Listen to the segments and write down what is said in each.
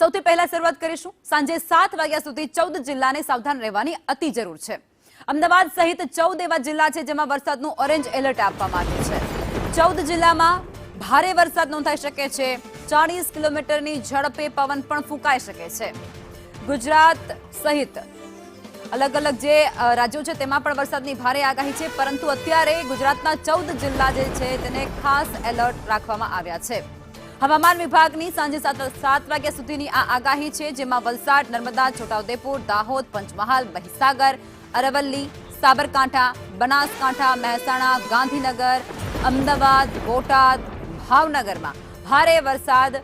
સૌથી પહેલા શરૂઆત કરીશું સાંજે 7 વાગ્યા સુધી 14 જિલ્લાને સાવધાન રહેવાની અતિ જરૂર છે। અમદાવાદ સહિત 14 એવા જિલ્લા છે જેમાં વરસાદનું ઓરેન્જ એલર્ટ આપવામાં આવ્યું છે। 14 જિલ્લામાં ભારે વરસાદ નોંધાઈ શકે છે। 40 કિલોમીટરની ઝડપે પવન પણ ફૂંકાઈ શકે છે। ગુજરાત સહિત अलग अलग जे राज्यों છે તેમાં પણ વરસાદની ભારે આગાહી છે, પરંતુ અત્યારે ગુજરાતના 14 જિલ્લા જે છે તેને ખાસ એલર્ટ રાખવામાં આવ્યા છે। હવામાન વિભાગની સાંજે 7 વાગ્યા સુધીની આ આગાહી છે, જેમાં વલસાડ, નર્મદા, છોટાઉદેપુર, દાહોદ, પંચમહાલ, મહીસાગર, અરવલ્લી, સાબરકાંઠા, બનાસકાંઠા, મહેસાણા, ગાંધીનગર, અમદાવાદ, બોટાદ, ભાવનગરમાં ભારે વરસાદ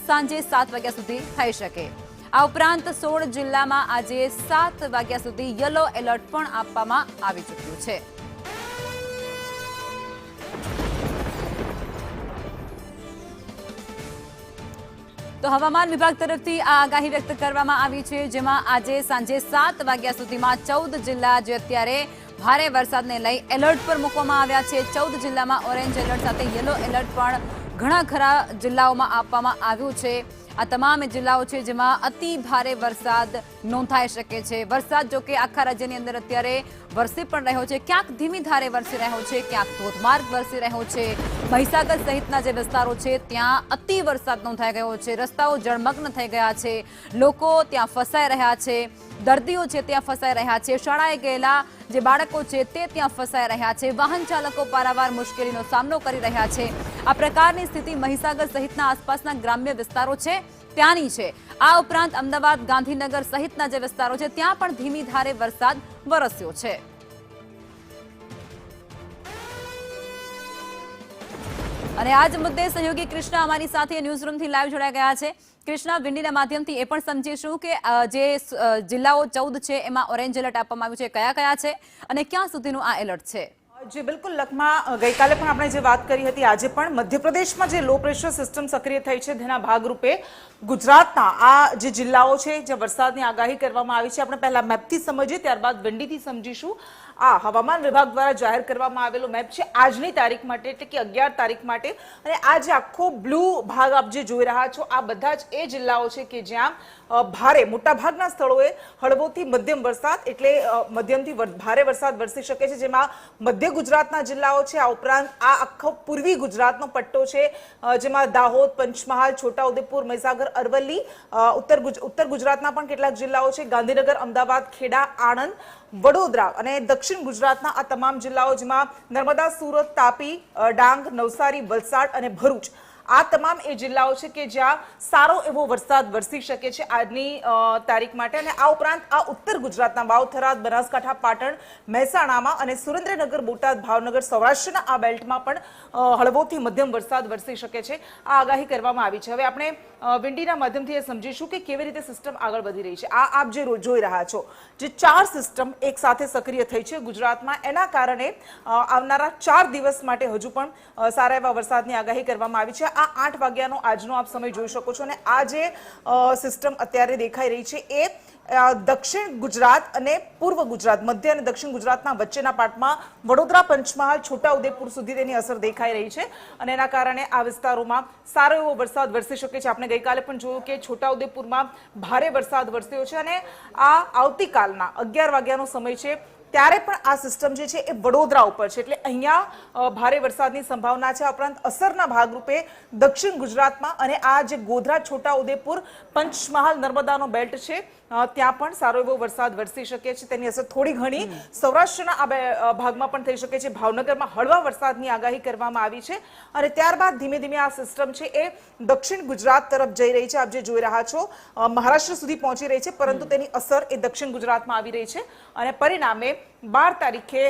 સાંજે 7 વાગ્યા સુધી થઈ શકે। આ ઉપરાંત 16 જિલ્લામાં આજે 7 વાગ્યા સુધી યલો એલર્ટ પણ આપવામાં આવી ચૂક્યું છે। તો હવામાન વિભાગ તરફથી આ આગાહી વ્યક્ત કરવામાં આવી છે, જેમાં આજે સાંજે 7 વાગ્યા સુધીમાં 14 જિલ્લા જે અત્યારે ભારે વરસાદને લઈ એલર્ટ પર મૂકવામાં આવ્યા છે। 14 જિલ્લામાં ઓરેન્જ એલર્ટ સાથે યલો એલર્ટ પણ ઘણા ખરા જિલ્લાઓમાં આપવામાં આવ્યું છે। આ તમામ જિલ્લાઓ છે જેમાં અતિ ભારે વરસાદ નોંધાઈ શકે છે। વરસાદ જો કે આખા રાજ્યની અંદર અત્યારે વરસી પણ રહ્યો છે, ક્યાંક ધીમી ધારે વરસી રહ્યો છે, ક્યાંક ધોધમાર વરસી રહ્યો છે। મહીસાગર સહિતના જે વિસ્તારો છે ત્યાં અતિ વરસાદ નોંધાઈ ગયો છે, રસ્તાઓ જળમગ્ન થઈ ગયા છે, લોકો ત્યાં ફસાઈ રહ્યા છે, દર્દીઓ છે ત્યાં ફસાઈ રહ્યા છે, શાળાએ ગયેલા જે બાળકો છે તે ત્યાં ફસાઈ રહ્યા છે, વાહન ચાલકો પારાવાર મુશ્કેલીનો સામનો કરી રહ્યા છે। આ પ્રકારની સ્થિતિ મહીસાગર સહિતના આસપાસના ગ્રામ્ય વિસ્તારો છે ત્યાંની છે। આ ઉપરાંત અમદાવાદ, ગાંધીનગર સહિતના જે વિસ્તારો છે ત્યાં પણ ધીમી ધારે વરસાદ વરસ્યો છે। અને આજ મુદ્દે સહયોગી કૃષ્ણા અમારી સાથે ન્યૂઝરૂમથી લાઈવ જોડાઈ ગયા છે। કૃષ્ણા, વિંડીના માધ્યમથી એ પણ સમજીશું કે જે જિલ્લાઓ 14 છે એમાં ઓરેન્જ એલર્ટ આપવામાં આવ્યું છે, કયા કયા છે અને ક્યાં સુધીનું આ એલર્ટ છે? જી બિલકુલ લખમાં, ગઈકાલે પણ આપણે જે વાત કરી હતી, આજે પણ મધ્યપ્રદેશમાં જે લો પ્રેશર સિસ્ટમ સક્રિય થઈ છે તેના ભાગરૂપે ગુજરાતના આ જે જિલ્લાઓ છે જે વરસાદની આગાહી કરવામાં આવી છે, આપણે પહેલા મેપથી સમજીએ, ત્યારબાદ વિંડીથી સમજીશું। આ હવામાન વિભાગ દ્વારા જાહેર કરવામાં આવેલો મેપ છે આજની તારીખ માટે, એટલે કે 11 તારીખ માટે। અને આ જે આખો બ્લુ ભાગ આપ જે જોઈ રહ્યા છો, આ બધા જ એ જિલ્લાઓ છે કે જ્યાં ભારે મોટાભાગના સ્થળોએ હળવોથી મધ્યમ વરસાદ, એટલે મધ્યમથી ભારે વરસાદ વરસી શકે છે, જેમાં મધ્ય ગુજરાતના જિલ્લાઓ છે। આ ઉપરાંત આ આખો પૂર્વી ગુજરાતનો પટ્ટો છે, જેમાં દાહોદ, પંચમહાલ, છોટાઉદેપુર, મહીસાગર, અરવલ્લી, ઉત્તર ગુજરાતના પણ કેટલાક જિલ્લાઓ છે, ગાંધીનગર, અમદાવાદ, ખેડા, આણંદ, વડોદરા અને દક્ષિણ ગુજરાતના આ તમામ જિલ્લાઓ, જેમાં નર્મદા, સુરત, તાપી, ડાંગ, નવસારી, વલસાડ અને ભરૂચ, આ તમામ એ જિલ્લાઓ છે કે જ્યાં સારો એવો વરસાદ વરસી શકે છે આજની તારીખ માટે। અને આ ઉપરાંત આ ઉત્તર ગુજરાતના વાવ-થરાદ, બનાસકાંઠા, પાટણ, મહેસાણામાં અને સુરેન્દ્રનગર, બોટાદ, ભાવનગર, સૌરાષ્ટ્રના આ બેલ્ટમાં પણ હળવોથી મધ્યમ વરસાદ વરસી શકે છે, આ આગાહી કરવામાં આવી છે। હવે આપણે વિંડીના માધ્યમથી એ સમજીશું કે કેવી રીતે સિસ્ટમ આગળ વધી રહી છે। આ આપ જે જોઈ રહ્યા છો, જે 4 સિસ્ટમ એક સાથે સક્રિય થઈ છે ગુજરાતમાં, એના કારણે આવનારા 4 દિવસ માટે હજુ પણ સારા એવા વરસાદની આગાહી કરવામાં આવી છે। આ 8 વાગ્યાનો આજનો આપ સમય જોઈ શકો છો, અને આ જે સિસ્ટમ અત્યારે દેખાઈ રહી છે એ દક્ષિણ ગુજરાત અને પૂર્વ ગુજરાત, મધ્ય અને દક્ષિણ ગુજરાતના વચ્ચેના પાર્ટમાં વડોદરા, પંચમહાલ, છોટાઉદેપુર સુધી તેની અસર દેખાઈ રહી છે, અને એના કારણે આ વિસ્તારોમાં સારો એવો વરસાદ વરસી શકે છે। આપણે ગઈકાલે પણ જોયું કે છોટાઉદેપુરમાં ભારે વરસાદ વરસ્યો છે, અને આ આવતીકાલના 11 વાગ્યાનો સમય છે ત્યારે પણ આ સિસ્ટમ જે છે એ વડોદરા ઉપર છે, એટલે અહીંયા ભારે વરસાદની સંભાવના છે। ઉપરાંત અસરના ભાગરૂપે દક્ષિણ ગુજરાતમાં અને આ જે ગોધરા, છોટાઉદેપુર, પંચમહાલ, નર્મદાનો બેલ્ટ છે ત્યાં પણ સારો એવો વરસાદ વરસી શકે છે, તેની અસર થોડી ઘણી સૌરાષ્ટ્રના આ ભાગમાં પણ થઈ શકે છે। ભાવનગરમાં હળવા વરસાદની આગાહી કરવામાં આવી છે, અને ત્યારબાદ ધીમે ધીમે આ સિસ્ટમ છે એ દક્ષિણ ગુજરાત તરફ જઈ રહી છે। આપ જે જોઈ રહ્યા છો મહારાષ્ટ્ર સુધી પહોંચી રહી છે, પરંતુ તેની અસર એ દક્ષિણ ગુજરાતમાં આવી રહી છે, અને પરિણામે 12 તારીખે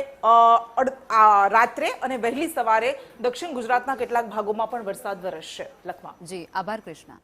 રાત્રે અને વહેલી સવારે દક્ષિણ ગુજરાતના કેટલાક ભાગોમાં પણ વરસાદ વરસશે। લખમાં જી, આભાર કૃષ્ણા।